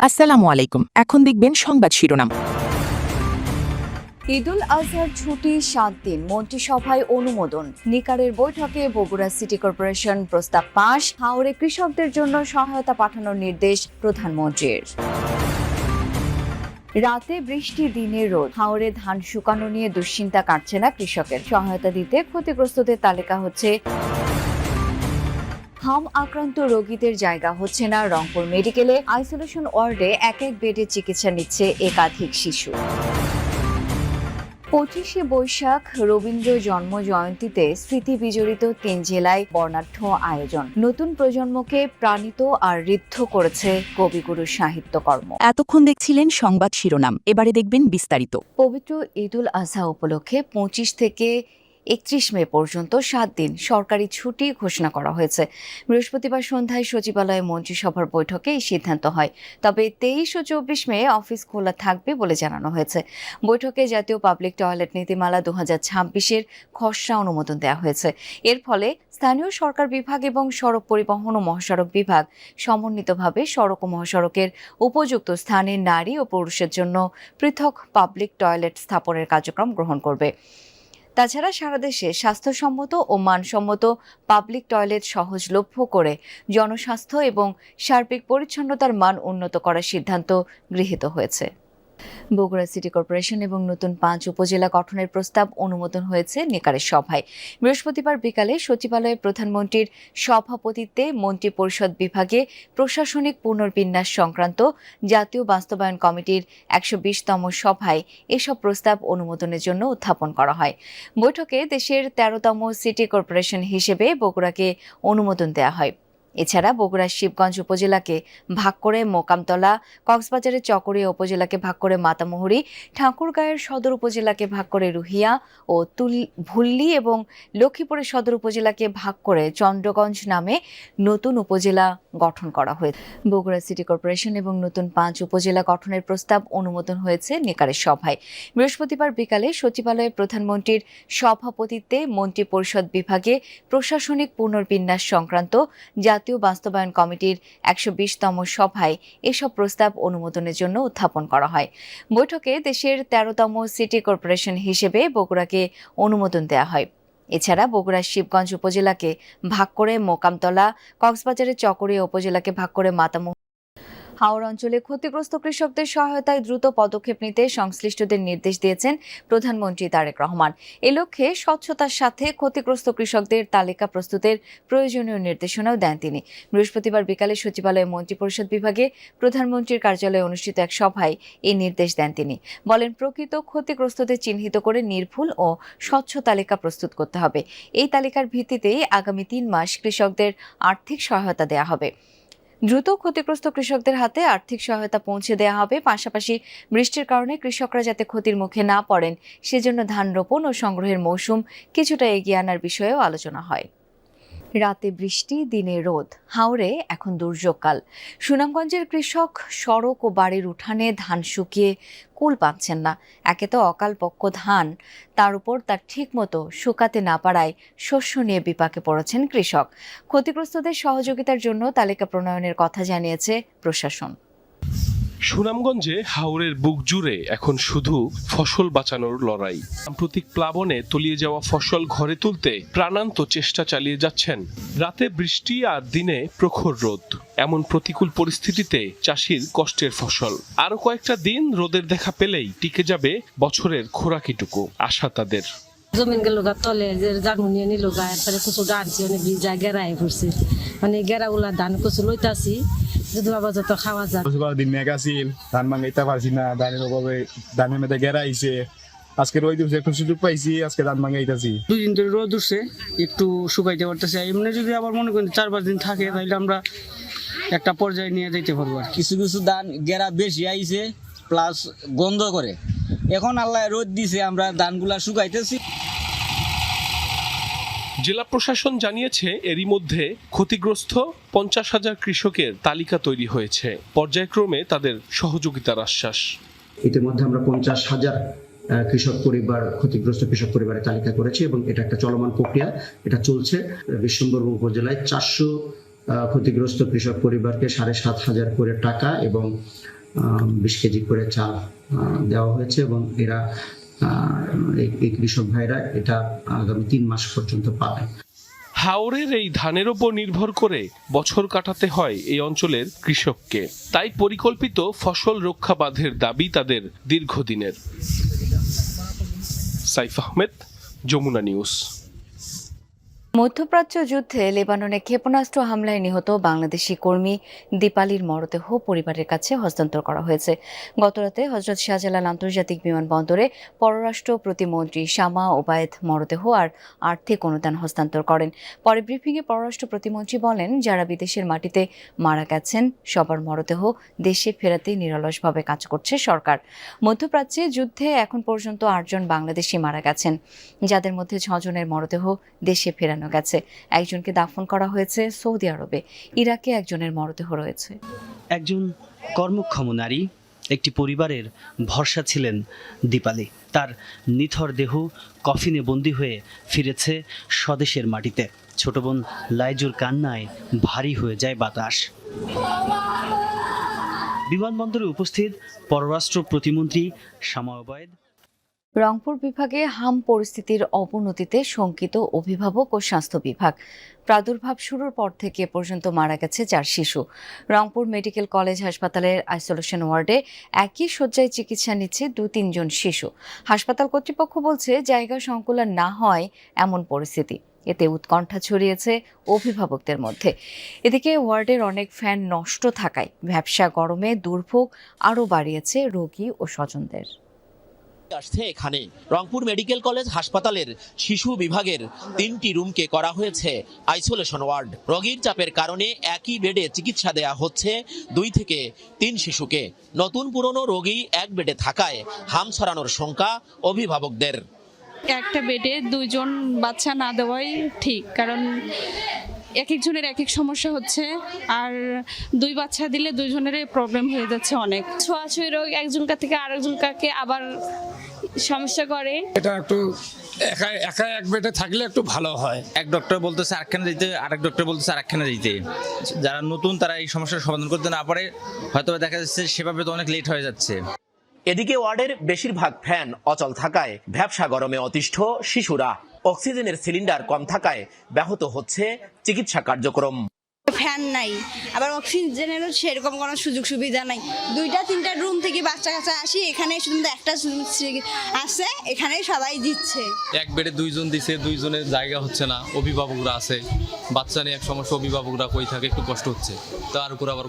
আসসালামু আলাইকুম। এখন দেখবেন সংবাদ শিরোনাম। ঈদুল আজহার ছুটি 7 দিন, মন্ত্রিসভায় অনুমোদন। নিকারের বৈঠকে বগুড়া সিটি কর্পোরেশন প্রস্তাব পাস। হাওরে কৃষকদের জন্য সহায়তা পাঠানোর নির্দেশ প্রধানমন্ত্রীর। রাতে বৃষ্টি, দিনে রোদ। হাওরে ধান শুকানো নিয়ে দুশ্চিন্তা কাটছে না কৃষকের। সহায়তা দিতে ক্ষতিগ্রস্তদের তালিকা হচ্ছে। হাম আক্রান্ত রোগীদের জায়গা হচ্ছে না রংপুর মেডিকেলে। আইসোলেশন ওয়ার্ডে এক বেডে চিকিৎসা নিচ্ছে একাধিক শিশু। 25শে বৈশাখ রবীন্দ্র জন্ম জয়ন্তীতে স্মৃতি বিজড়িত 3 জেলায় বর্ণাঢ্য আয়োজন। নতুন প্রজন্মকে প্রাণিত আর ঋদ্ধ করেছে কবিগুরুর সাহিত্যকর্ম। এতক্ষণ দেখছিলেন সংবাদ শিরোনাম, এবারে দেখবেন বিস্তারিত। পবিত্র ঈদুল আজহা উপলক্ষে 25 থেকে 31 মে পর্যন্ত 7 দিন সরকারি ছুটি ঘোষণা করা হয়েছে। বৃহস্পতিবার সন্ধ্যায় সচিবালয়ে মন্ত্রিসভার বৈঠকে এই সিদ্ধান্ত হয়। তবে 23 ও 24 মে অফিস খোলা থাকবে বলে জানানো হয়েছে। বৈঠকে জাতীয় পাবলিক টয়লেট নীতিমালা 2026-এর খসড়া অনুমোদন দেওয়া হয়েছে। এর ফলে স্থানীয় সরকার বিভাগ এবং সড়ক পরিবহন ও মহাসড়ক বিভাগ সমন্বিতভাবে সড়ক ও মহাসড়কের উপযুক্ত স্থানে নারী ও পুরুষের জন্য পৃথক পাবলিক টয়লেট স্থাপনের কার্যক্রম গ্রহণ করবে। তাছাড়া সারা দেশে স্বাস্থ্যসম্মত ও মানসম্মত পাবলিক টয়লেট সহজলভ্য করে জনস্বাস্থ্য এবং সার্বিক পরিচ্ছন্নতার মান উন্নত করার সিদ্ধান্ত গৃহীত হয়েছে। বগুড়া সিটি কর্পোরেশন এবং নতুন 5 উপজেলা গঠনের প্রস্তাব অনুমোদন হয়েছে নিকারের সভায়। বৃহস্পতিবার বিকালে সচিবালয়ে প্রধানমন্ত্রীর সভাপতিত্বে মন্ত্রিপরিষদ বিভাগে প্রশাসনিক পুনর্বিন্যাস সংক্রান্ত জাতীয় বাস্তবায়ন কমিটির 120তম সভায় এসব প্রস্তাব অনুমোদনের জন্য উত্থাপন করা হয়। বৈঠকে দেশের 13তম সিটি কর্পোরেশন হিসেবে বগুড়াকে অনুমোদন দেওয়া হয়। এছাড়া বগুড়ার শিবগঞ্জ উপজেলাকে ভাগ করে মোকামতলা, কক্সবাজারের চকরিয়া উপজেলাকে ভাগ করে মাতামুহুরী, ঠাকুরগাঁয়ের সদর উপজেলাকে ভাগ করে রুহিয়া ও ভুল্লি এবং লক্ষ্মীপুরের সদর উপজেলাকে ভাগ করে চন্দ্রগঞ্জ নামে নতুন উপজেলা গঠন করা হয়েছে। বগুড়া সিটি কর্পোরেশন এবং নতুন 5 উপজেলা গঠনের প্রস্তাব অনুমোদন হয়েছে নিকারের সভায়। বৃহস্পতিবার বিকালে সচিবালয়ে প্রধানমন্ত্রীর সভাপতিত্বে মন্ত্রিপরিষদ বিভাগে প্রশাসনিক পুনর্বিন্যাস সংক্রান্ত জাতীয় বাস্তবায়ন কমিটির 120তম সভায় এসব প্রস্তাব অনুমোদনের জন্য উত্থাপন করা হয়। বৈঠকে দেশের 13তম সিটি কর্পোরেশন হিসেবে বগুড়াকে অনুমোদন দেওয়া হয়। এছাড়া বগুড়ার শিবগঞ্জ উপজেলাকে ভাগ করে মোকামতলা, কক্সবাজারের চকরিয়া উপজেলাকে ভাগ করে মাতামুহুরী। হাওড় অঞ্চলে ক্ষতিগ্রস্ত কৃষকদের সহায়তায় দ্রুত পদক্ষেপ নিতে সংশ্লিষ্টদের নির্দেশ দিয়েছেন প্রধানমন্ত্রী তারেক রহমান। এ লক্ষ্যে স্বচ্ছতার সাথে ক্ষতিগ্রস্ত কৃষকদের তালিকা প্রস্তুতের প্রয়োজনীয় নির্দেশনাও দেন তিনি। বৃহস্পতিবার বিকালে সচিবালয়ে মন্ত্রিপরিষদ বিভাগে প্রধানমন্ত্রীর কার্যালয়ে অনুষ্ঠিত এক সভায় এই নির্দেশ দেন তিনি। বলেন, প্রকৃত ক্ষতিগ্রস্তদের চিহ্নিত করে নির্ভুল ও স্বচ্ছ তালিকা প্রস্তুত করতে হবে। এই তালিকার ভিত্তিতেই আগামী 3 মাস কৃষকদের আর্থিক সহায়তা দেওয়া হবে। দ্রুত ক্ষতিগ্রস্ত কৃষকদের হাতে আর্থিক সহায়তা পৌঁছে দেওয়া হবে। পাশাপাশি বৃষ্টির কারণে কৃষকরা যাতে ক্ষতির মুখে না পড়েন সেজন্য ধান রোপণ ও সংগ্রহের মৌসুম কিছুটা এগিয়ে আনার বিষয়েও আলোচনা হয়। রাতে বৃষ্টি, দিনে রোদ। হাওরে এখন দুর্যোগকাল। সুনামগঞ্জের কৃষক সড়ক ও বাড়ির উঠানে ধান শুকিয়ে কুল পাচ্ছেন না। একে তো অকাল পক্ষ ধান, তার উপর তার ঠিকমতো শুকাতে না পারায় শস্য নিয়ে বিপাকে পড়েছেন কৃষক। ক্ষতিগ্রস্তদের সহযোগিতার জন্য তালিকা প্রণয়নের কথা জানিয়েছে প্রশাসন। সুনামগঞ্জে হাওরের বুক জুড়ে এখন শুধু ফসল বাঁচানোর লড়াই। সাম্প্রতিক প্লাবনে তলিয়ে যাওয়া ফসল ঘরে তুলতে প্রাণান্ত চেষ্টা চালিয়ে যাচ্ছেন। রাতে বৃষ্টি আর দিনে প্রখর রোদ, এমন প্রতিকূল পরিস্থিতিতে চাষির কষ্টের ফসল আরো কয়েকটা দিন রোদের দেখা পেলেই টিকে যাবে বছরের খোরাকিটুকু, আশা তাদের। জমিন গেল গা তলে জানুনিয়ে নিল গা, এরপরে কিছু গানছি অনেক ভিজা গেরাই পড়ছে, মানে গেরাগুলা ধান কিছু লইতাছি যদি বাবা যত খাওয়া যায়। দিন মেঘ আসিল, ধান ভাঙাইতে পারছি না, ধানের অভাবে ধানের মেয়েতে গেরাইছে। আজকে রোদ উঠছে, একটু সুযোগ পাইছি, আজকে ধান ভাঙাইতেছি। 2 দিন ধরে রোদ উঠছে, একটু শুকাইতে পারতেছে। এমনি যদি আবার মনে করেন 4-5 দিন থাকে তাহলে আমরা একটা পর্যায়ে নিয়ে যেতে পারবো। আর কিছু কিছু ধান গেরা বেশি আইছে, প্লাস গন্ধ করে। এখন আল্লাহ রোদ দিছে, আমরা ধানগুলা শুকাইতেছি। জেলা প্রশাসন জানিয়েছে এরই মধ্যে ক্ষতিগ্রস্ত 50,000 কৃষকের তালিকা তৈরি হয়েছে। পর্যায়ক্রমে তাদের সহযোগিতার আশ্বাস। ইতিমধ্যে আমরা 50,000 কৃষক পরিবার, ক্ষতিগ্রস্ত কৃষক পরিবারের তালিকা করেছি এবং এটা একটা চলমান প্রক্রিয়া, এটা চলছে। বিশ্বম্বর উপজেলায় ক্ষতিগ্রস্ত কৃষক পরিবারকে 7,500 করে টাকা এবং 20 কেজি করে চাল দেওয়া হয়েছে এবং এরা এই কৃষক ভাইরা এটা আগামী 3 মাস পর্যন্ত পাবে। হাওরের এই ধানের ওপর নির্ভর করে বছর কাটাতে হয় এই অঞ্চলের কৃষককে, তাই পরিকল্পিত ফসল রক্ষা বাঁধের দাবি তাদের দীর্ঘদিনের। সাইফ আহমেদ, যমুনা নিউজ। মধ্যপ্রাচ্য যুদ্ধে লেবাননে ক্ষেপণাস্ত্র হামলায় নিহত বাংলাদেশি কর্মী দীপালির মরদেহ পরিবারের কাছে হস্তান্তর করা হয়েছে। গতরাতে হযরত শাহজালাল আন্তর্জাতিক বিমানবন্দরে পররাষ্ট্র প্রতিমন্ত্রী শামা ওবায়েদ মরদেহ আর আর্থিক অনুদান হস্তান্তর করেন। পরে ব্রিফিংয়ে পররাষ্ট্র প্রতিমন্ত্রী বলেন, যারা বিদেশের মাটিতে মারা গেছেন সবার মরদেহ দেশে ফেরাতে নিরলসভাবে কাজ করছে সরকার। মধ্যপ্রাচ্যে যুদ্ধে এখন পর্যন্ত 8 জন বাংলাদেশি মারা গেছেন, যাদের মধ্যে 6 জনের মরদেহ দেশে ফেরানো গেছে। একজনকে দাফন করা হয়েছে সৌদি আরবে। ইরাকে একজনের মরদেহ রয়েছে। একজন কর্মক্ষম নারী, একটি পরিবারের ভরসা ছিলেন দীপালি। তার নিথর দেহ কফিনে বন্দী হয়ে ফিরেছে স্বদেশের মাটিতে। ছোট বোন লাইজুর কান্নায় ভারী হয়ে যায় বাতাস। বিমানবন্দরে উপস্থিত পররাষ্ট্র প্রতিমন্ত্রী শামা ওবায়েদ। রংপুর বিভাগে হাম পরিস্থিতির অবনতিতে শঙ্কিত অভিভাবক ও স্বাস্থ্য বিভাগ। প্রাদুর্ভাব শুরুর পর থেকে পর্যন্ত মারা গেছে 4 শিশু। রংপুর মেডিকেল কলেজ হাসপাতালের আইসোলেশন ওয়ার্ডে একই শয্যায় চিকিৎসা নিচ্ছে 2-3 জন শিশু। হাসপাতাল কর্তৃপক্ষ বলছে, জায়গা সংকুলান না হয় এমন পরিস্থিতি। এতে উৎকণ্ঠা ছড়িয়েছে অভিভাবকদের মধ্যে। এদিকে ওয়ার্ডের অনেক ফ্যান নষ্ট থাকায় ভ্যাপসা গরমে দুর্ভোগ আরও বাড়িয়েছে রোগী ও স্বজনদের। আসছে এখানে রংপুর মেডিকেল কলেজ হাসপাতালের শিশু বিভাগের 3টি রুমকে করা হয়েছে আইসোলেশন ওয়ার্ড। রোগীর চাপের কারণে একই বেডে চিকিৎসা দেয়া হচ্ছে 2 থেকে 3 শিশুকে। নতুন পুরনো রোগী এক বেডে থাকায় হাম ছড়ানোর শঙ্কা অভিভাবকদের। একটা বেডে 2 জন বাচ্চা না দেওয়াই ঠিক, কারণ এক একজনের এক এক সমস্যা হচ্ছে, আর 2 বাচ্চা দিলে 2 জনেরই প্রবলেম হয়ে যাচ্ছে অনেক। ছোঁয়াছুঁয়ি রোগ একজনকার থেকে আরেকজনকাকে আবার সমস্যা করে। এটা একটু একা এক বেডে থাকলে একটু ভালো হয়। এক ডক্টর বলতেছে আরেকখানে যেতে, আরেক ডক্টর বলতেছে আরেকখানে যেতে। যারা নতুন তারা এই সমস্যার সমাধান করতে না পারে, হয়তো দেখা যাচ্ছে সেভাবে তো অনেক লেট হয়ে যাচ্ছে। এদিকে ওয়ার্ডের বেশিরভাগ ফ্যান অচল থাকায় ভ্যাপসা গরমে অতিষ্ঠ শিশুরা। অক্সিজেনের সিলিন্ডার কম থাকায় ব্যাহত হচ্ছে চিকিৎসা কার্যক্রম। ফ্যান নাই, আবার অক্সিজেনেরও সেরকম কোনো সুযোগ সুবিধা নাই। 2-3টা রুম থেকে বাচ্চা কাচ্চা আসি, এখানে শুধু একটা আছে, এখানে সবাই দিচ্ছে। এক বেডে 2 জন দিছে, 2 জনের জায়গা হচ্ছে না। অভিভাবকরা আছে, বাচ্চা নিয়ে এক সমস্যা, অভিভাবকরা কই থাকে, একটু কষ্ট হচ্ছে। তার উপর আবার